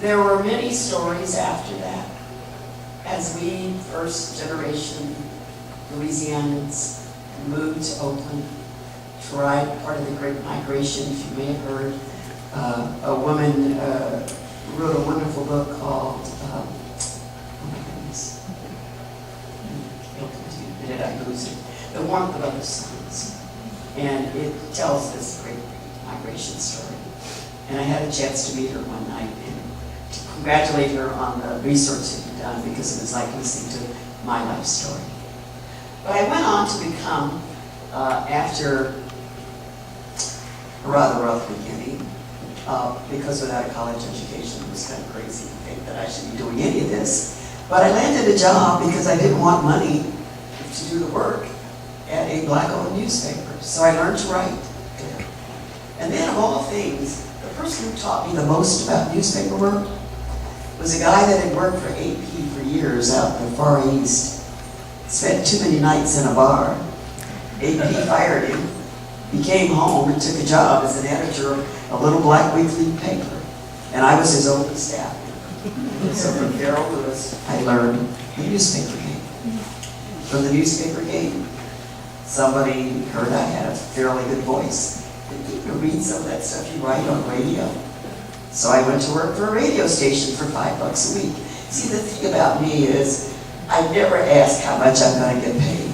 There were many stories after that. As we, first generation Louisianans, moved to Oakland, tried part of the Great Migration, if you may have heard. A woman wrote a wonderful book called, oh my goodness, did I lose it? The Warmth of Other Suns. And it tells this great migration story. And I had a chance to meet her one night and to congratulate her on the research that you've done, because it was like listening to my life story. But I went on to become, after a rather rough beginning, because without a college education it was kind of crazy to think that I should be doing any of this. But I landed a job because I didn't want money to do the work at a black-owned newspaper. So I learned to write there. And then of all things, the person who taught me the most about newspaper work was a guy that had worked for AP for years out in the Far East. Spent too many nights in a bar. AP fired him. He came home and took a job as an editor of a little black weekly paper. And I was his only staff member. So from Darrell Lewis, I learned the newspaper game. From the newspaper game, somebody heard I had a fairly good voice. You can read some of that stuff you write on radio. So I went to work for a radio station for $5 a week. See, the thing about me is I never ask how much I'm going to get paid.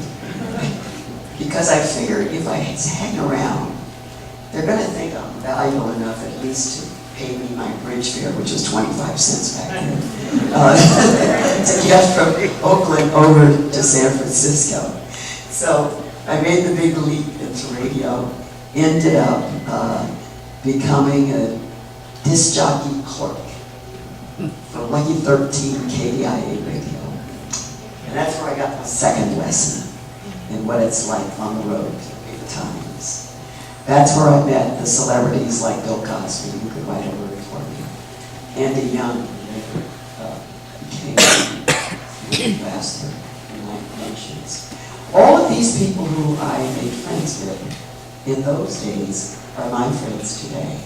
Because I figured if I hang around, they're going to think I'm valuable enough at least to pay me my bridge fare, which was 25 cents back then, to get from Oakland over to San Francisco. So I made the big leap into radio, ended up becoming a disc jockey clerk for Lucky 13 KDIA radio. And that's where I got my second lesson in what it's like on the road to be the Times. That's where I met the celebrities like Bill Cosby, who could write a word for me. Andy Young, who became the ambassador in the United Nations. All of these people who I made friends with in those days are my friends today.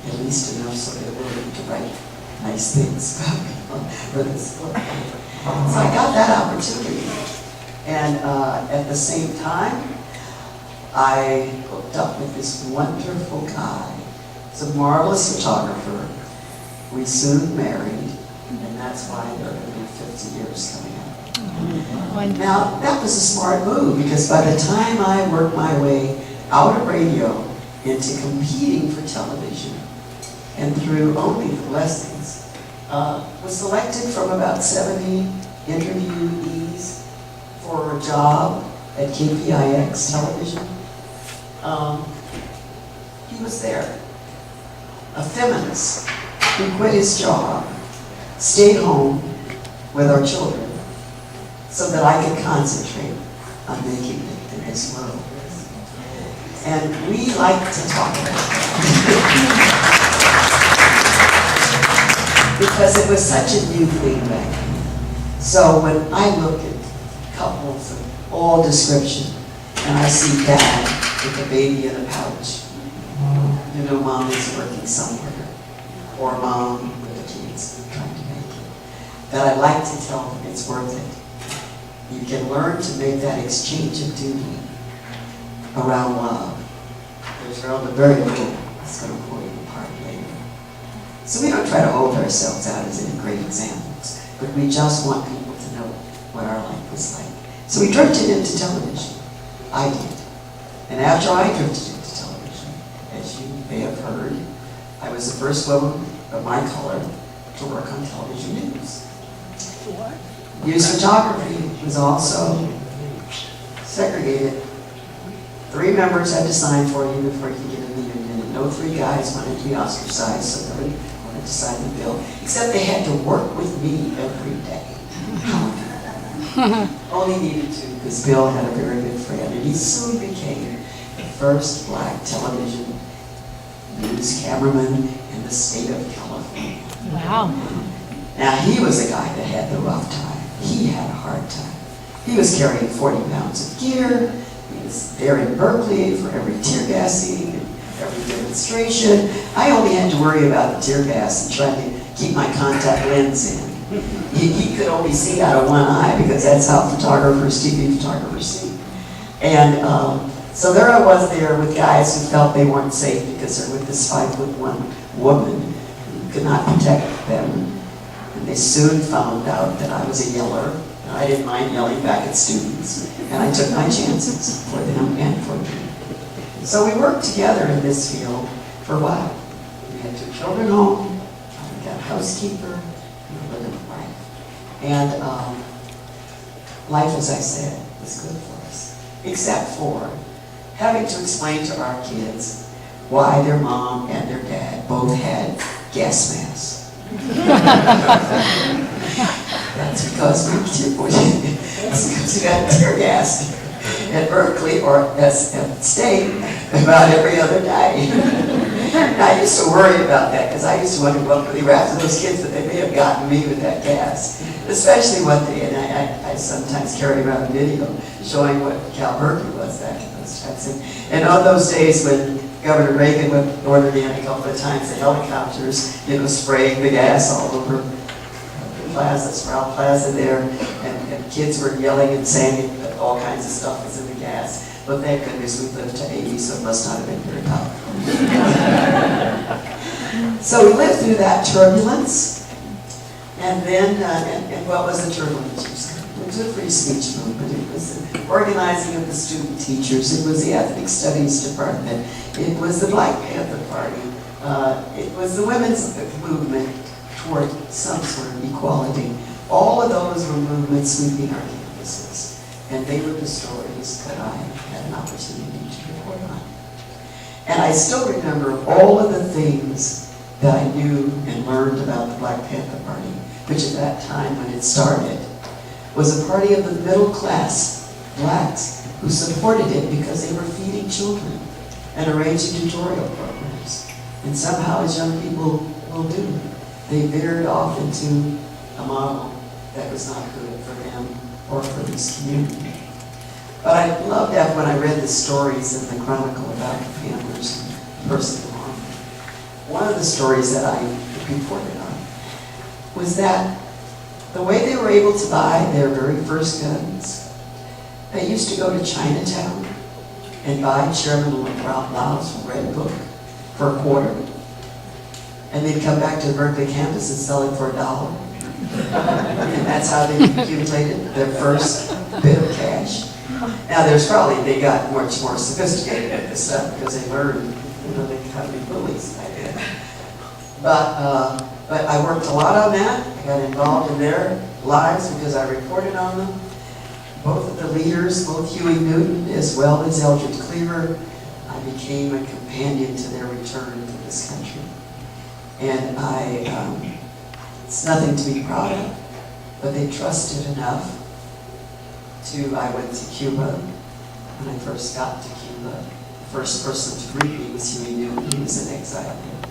At least enough so they're willing to write nice things about me for this book. So I got that opportunity. And at the same time, I hooked up with this wonderful guy. He's a marvelous photographer. We soon married, and that's why there are going to be 50 years coming up. Now, that was a smart move, because by the time I worked my way out of radio into competing for television, and through only the blessings, was selected from about 70 interviewees for a job at KPIX television. He was there. A feminist who quit his job, stayed home with our children so that I could concentrate on making it in this world. And we like to talk about that. Because it was such a new thing back then. So when I look at couples of all description, and I see dad with a baby in a pouch, you know mom is working somewhere, or mom with the kids trying to make it, that I like to tell them it's worth it. You can learn to make that exchange of duty around love. There's very little that's going to pull you apart later. So we don't try to hold ourselves out as any great examples, but we just want people to know what our life was like. So we drifted into television. I did. And after I drifted into television, as you may have heard, I was the first woman of my color to work on television news. What? News photography was also segregated. 3 members had to sign for you before you could get in the union, and no 3 guys wanted to be ostracized, so nobody wanted to sign the bill, except they had to work with me every day. Only needed to, because Bill had a very good friend, and he soon became the first black television news cameraman in the state of California. Wow. Now, he was a guy that had the rough time. He had a hard time. He was carrying 40 pounds of gear. He was there in Berkeley for every tear gas scene, every demonstration. I only had to worry about the tear gas and trying to keep my contact lens in. He could only see out of one eye because that's how photographers, TV photographers see. And so there I was there with guys who felt they weren't safe because they're with this 5'1" woman who could not protect them. And they soon found out that I was a yeller. And I didn't mind yelling back at students. And I took my chances for them and for me. So we worked together in this field for a while. We had 2 children home. We got a housekeeper. We lived a life. And life, as I said, was good for us. Except for having to explain to our kids why their mom and their dad both had gas masks. That's because we got tear gas at Berkeley or at State about every other day. And I used to worry about that because I used to wonder what were after those kids that they may have gotten me with that gas. Especially one day, and I sometimes carried around a video showing what Cal Berkeley was back in those times. And on those days when Governor Reagan would order in a couple of times the helicopters, spraying the gas all over the plaza, Sprout Plaza there, and kids were yelling and saying that all kinds of stuff was in the gas. But thank goodness we lived to 80, so it must not have been very tough. So we lived through that turbulence. And then, and what was the turbulence? It was a free speech movement. It was the organizing of the student teachers. It was the ethnic studies department. It was the Black Panther Party. It was the women's movement toward some sort of equality. All of those were movements sweeping our campuses. And they were the stories that I had an opportunity to report on. And I still remember all of the things that I knew and learned about the Black Panther Party, which at that time when it started was a party of the middle class blacks who supported it because they were feeding children and arranging tutorial programs. And somehow, as young people will do, they veered off into a model that was not good for them or for this community. But I loved that when I read the stories in the Chronicle about the Panthers and Percy Long. One of the stories that I reported on was that the way they were able to buy their very first guns, they used to go to Chinatown and buy Chairman Lao's Red Book for $0.25. And they'd come back to the Berkeley campus and sell it for $1. And that's how they accumulated their first bit of cash. Now they got much more sophisticated at this stuff because they learned, they how to be bullies. But I worked a lot on that. I got involved in their lives because I reported on them. Both of the leaders, both Huey Newton as well as Eldred Cleaver, I became a companion to their return to this country. And it's nothing to be proud of, but they trusted enough I went to Cuba. When I first got to Cuba, the first person to greet me was Huey Newton. He was in exile there.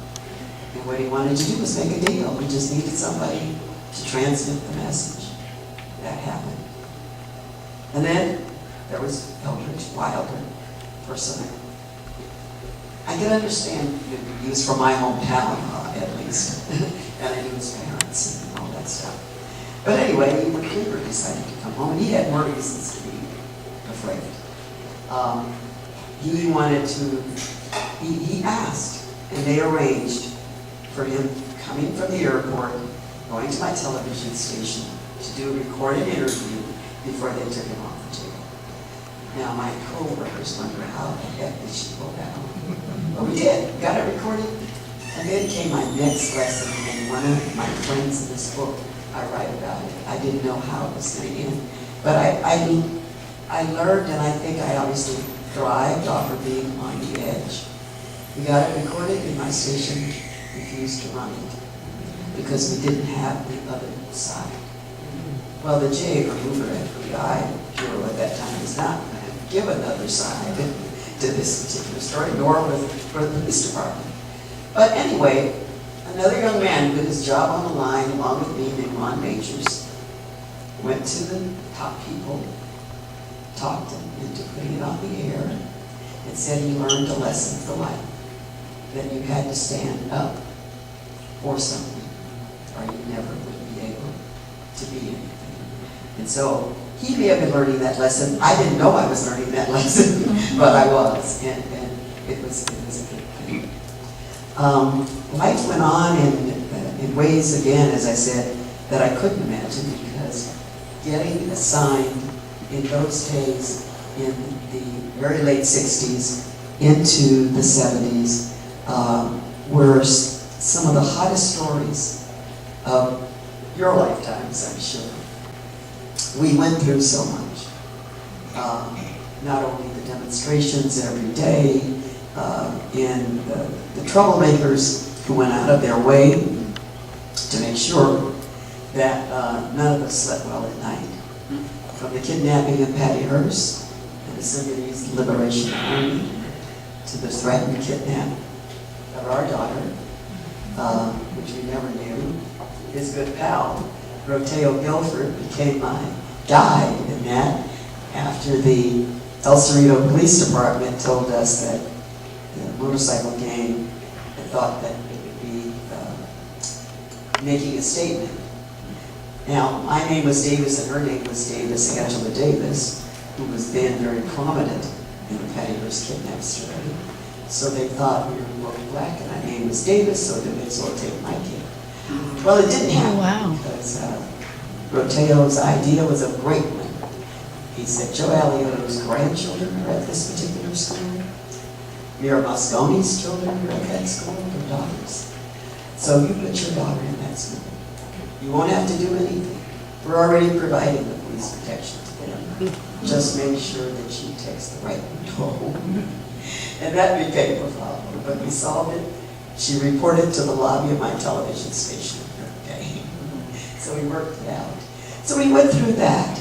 And what he wanted to do was make a deal. We just needed somebody to transmit the message. That happened. And then there was Eldridge Wilder, person I can understand. He was from my hometown, at least. And I knew his parents and all that stuff. But anyway, when Cleaver decided to come home, and he had more reasons to be afraid. He asked, and they arranged for him coming from the airport, going to my television station to do a recorded interview before they took him off the table. Now my co-workers wonder how the heck did she pull that on? But we did, we got it recorded. And then came my next lesson, and one of my friends in this book, I write about it. I didn't know how it was going to end. But I learned, and I think I obviously thrived off of being on the edge. We got it recorded, and my station refused to run it because we didn't have the other side. Well, the J or Hoover FBI Bureau at that time was not going to give another side to this particular story, nor for the police department. But anyway, another young man with his job on the line, along with me, named Ron Majors, went to the top people, talked them into putting it on the air, and said he learned a lesson for life. that you had to stand up for something, or you never would be able to be anything. And so he may have been learning that lesson. I didn't know I was learning that lesson, but I was, and it was a good thing. Life went on in ways, again, as I said, that I couldn't imagine, because getting assigned in those days, in the very late 60s into the 70s, were some of the hottest stories of your lifetimes, I'm sure. We went through so much. Not only the demonstrations every day, and the troublemakers who went out of their way to make sure that none of us slept well at night. From the kidnapping of Patty Hearst and the Symbionese Liberation Army to the threatened kidnapping of our daughter, which we never knew. His good pal, Roteo Guilford, died in that after the El Cerrito Police Department told us that the motorcycle gang had thought that it would be making a statement. Now, my name was Davis and her name was Davis, Angela Davis, who was then very prominent in the Patty Hearst kidnap story. So they thought we were both black and my name was Davis, so they may as well take my kid. Well, it didn't happen. Oh, wow. Because Roteo's idea was a great one. He said, Joe Alioto's grandchildren are at this particular school. Mira Mosconi's children are at that school, their daughters. So you put your daughter in that school. You won't have to do anything. We're already providing the police protection to them. Just make sure that she takes the right control. And that became a problem, but we solved it. She reported to the lobby of my television station every day. So we worked it out. So we went through that.